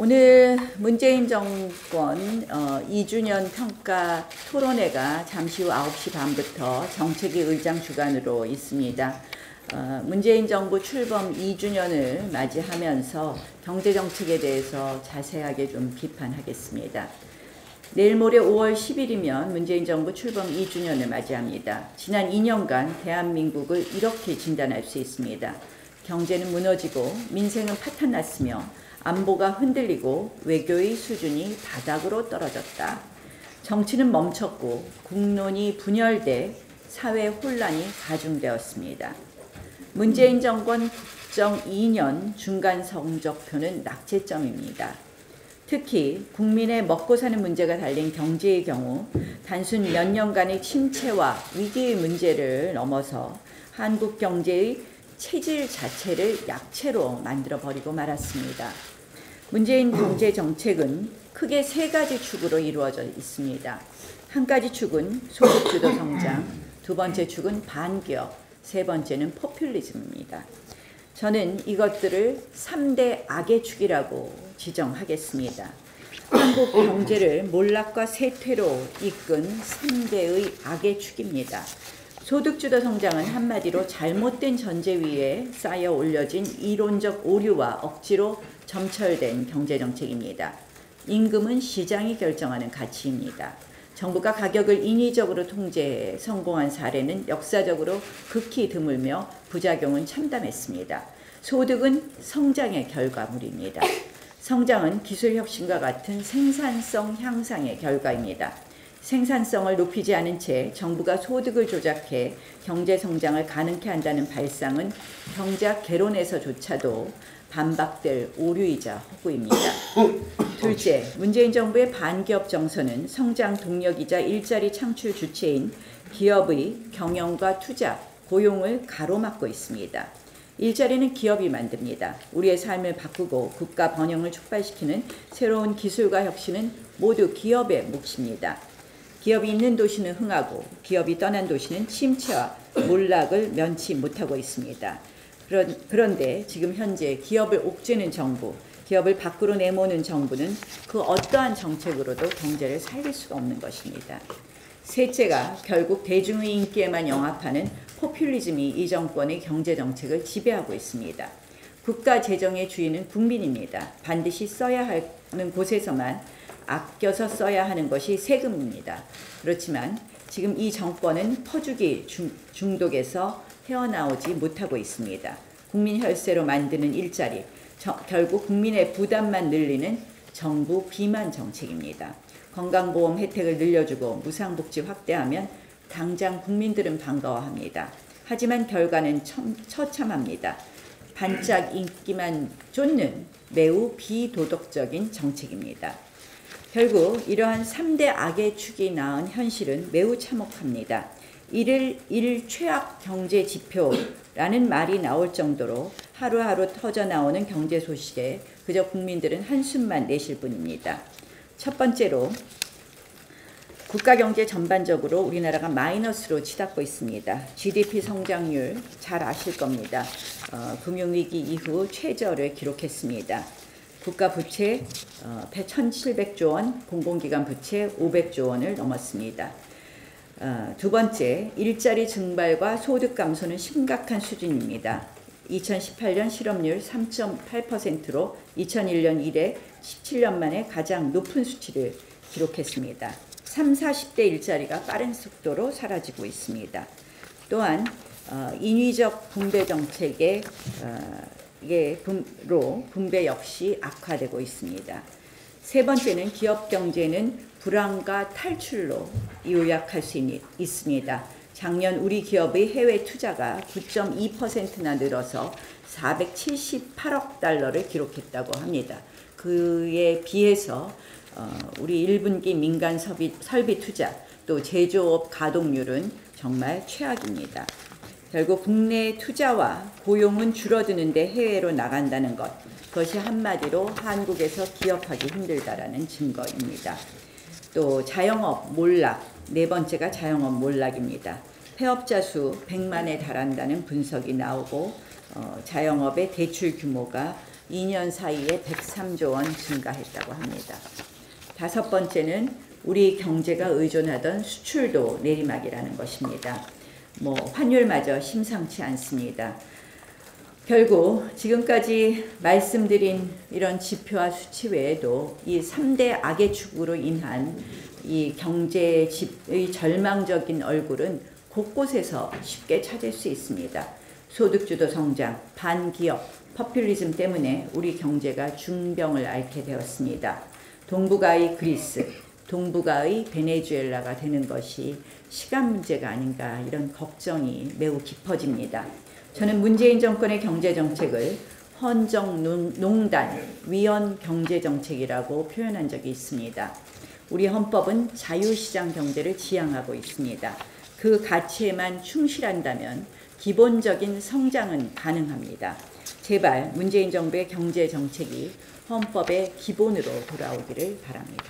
오늘 문재인 정권 2주년 평가 토론회가 잠시 후 9시 반부터 정책위 의장 주관으로 있습니다. 문재인 정부 출범 2주년을 맞이하면서 경제정책에 대해서 자세하게 좀 비판하겠습니다. 내일 모레 5월 10일이면 문재인 정부 출범 2주년을 맞이합니다. 지난 2년간 대한민국을 이렇게 진단할 수 있습니다. 경제는 무너지고 민생은 파탄났으며 안보가 흔들리고 외교의 수준이 바닥으로 떨어졌다. 정치는 멈췄고 국론이 분열돼 사회 혼란이 가중되었습니다. 문재인 정권 국정 2년 중간 성적표는 낙제점입니다. 특히 국민의 먹고 사는 문제가 달린 경제의 경우 단순 몇 년간의 침체와 위기의 문제를 넘어서 한국 경제의 체질 자체를 약체로 만들어버리고 말았습니다. 문재인 경제 정책은 크게 세 가지 축으로 이루어져 있습니다. 한 가지 축은 소득주도 성장, 두 번째 축은 반기업, 세 번째는 포퓰리즘입니다. 저는 이것들을 3대 악의 축이라고 지정하겠습니다. 한국 경제를 몰락과 쇠퇴로 이끈 3대의 악의 축입니다. 소득주도 성장은 한마디로 잘못된 전제 위에 쌓여 올려진 이론적 오류와 억지로 점철된 경제정책입니다. 임금은 시장이 결정하는 가치입니다. 정부가 가격을 인위적으로 통제해 성공한 사례는 역사적으로 극히 드물며 부작용은 참담했습니다. 소득은 성장의 결과물입니다. 성장은 기술혁신과 같은 생산성 향상의 결과입니다. 생산성을 높이지 않은 채 정부가 소득을 조작해 경제 성장을 가능케 한다는 발상은 경제학 개론에서조차도 반박될 오류이자 허구입니다. 둘째, 문재인 정부의 반기업 정서는 성장 동력이자 일자리 창출 주체인 기업의 경영과 투자, 고용을 가로막고 있습니다. 일자리는 기업이 만듭니다. 우리의 삶을 바꾸고 국가 번영을 촉발시키는 새로운 기술과 혁신은 모두 기업의 몫입니다. 기업이 있는 도시는 흥하고 기업이 떠난 도시는 침체와 몰락을 면치 못하고 있습니다. 그런데 지금 현재 기업을 옥죄는 정부, 기업을 밖으로 내모는 정부는 그 어떠한 정책으로도 경제를 살릴 수가 없는 것입니다. 셋째가 결국 대중의 인기에만 영합하는 포퓰리즘이 이 정권의 경제정책을 지배하고 있습니다. 국가 재정의 주인은 국민입니다. 반드시 써야 하는 곳에서만 아껴서 써야 하는 것이 세금입니다. 그렇지만 지금 이 정권은 퍼주기 중독에서 헤어나오지 못하고 있습니다. 국민 혈세로 만드는 일자리, 결국 국민의 부담만 늘리는 정부 비만 정책입니다. 건강보험 혜택을 늘려주고 무상복지 확대하면 당장 국민들은 반가워합니다. 하지만 결과는 처참합니다. 반짝 인기만 쫓는 매우 비도덕적인 정책입니다. 결국 이러한 3대 악의 축이 낳은 현실은 매우 참혹합니다. 1일 최악 경제 지표라는 말이 나올 정도로 하루하루 터져나오는 경제 소식에 그저 국민들은 한숨만 내쉴 뿐입니다. 첫 번째로 국가 경제 전반적으로 우리나라가 마이너스로 치닫고 있습니다. GDP 성장률 잘 아실 겁니다. 금융위기 이후 최저를 기록했습니다. 국가 부채 1,700조 원, 공공기관 부채 500조 원을 넘었습니다. 두 번째, 일자리 증발과 소득 감소는 심각한 수준입니다. 2018년 실업률 3.8%로 2001년 이래 17년 만에 가장 높은 수치를 기록했습니다. 30, 40대 일자리가 빠른 속도로 사라지고 있습니다. 또한 인위적 분배 정책의 분배 역시 악화되고 있습니다. 세 번째는 기업 경제는 불안과 탈출로 요약할 수 있습니다. 작년 우리 기업의 해외 투자가 9.2%나 늘어서 478억 달러를 기록했다고 합니다. 그에 비해서 우리 1분기 민간 설비 투자 또 제조업 가동률은 정말 최악입니다. 결국 국내 투자와 고용은 줄어드는데 해외로 나간다는 것, 그것이 한마디로 한국에서 기업하기 힘들다라는 증거입니다. 또 자영업 몰락, 네 번째가 자영업 몰락입니다. 폐업자 수 100만에 달한다는 분석이 나오고 자영업의 대출 규모가 2년 사이에 103조 원 증가했다고 합니다. 다섯 번째는 우리 경제가 의존하던 수출도 내리막이라는 것입니다. 환율마저 심상치 않습니다. 결국 지금까지 말씀드린 이런 지표와 수치 외에도 이 3대 악의 축으로 인한 이 경제의 절망적인 얼굴은 곳곳에서 쉽게 찾을 수 있습니다. 소득주도 성장, 반기업, 퍼퓰리즘 때문에 우리 경제가 중병을 앓게 되었습니다. 동북아의 그리스, 동북아의 베네수엘라가 되는 것이 시간 문제가 아닌가, 이런 걱정이 매우 깊어집니다. 저는 문재인 정권의 경제정책을 헌정농단, 위헌 경제정책이라고 표현한 적이 있습니다. 우리 헌법은 자유시장 경제를 지향하고 있습니다. 그 가치에만 충실한다면 기본적인 성장은 가능합니다. 제발 문재인 정부의 경제정책이 헌법의 기본으로 돌아오기를 바랍니다.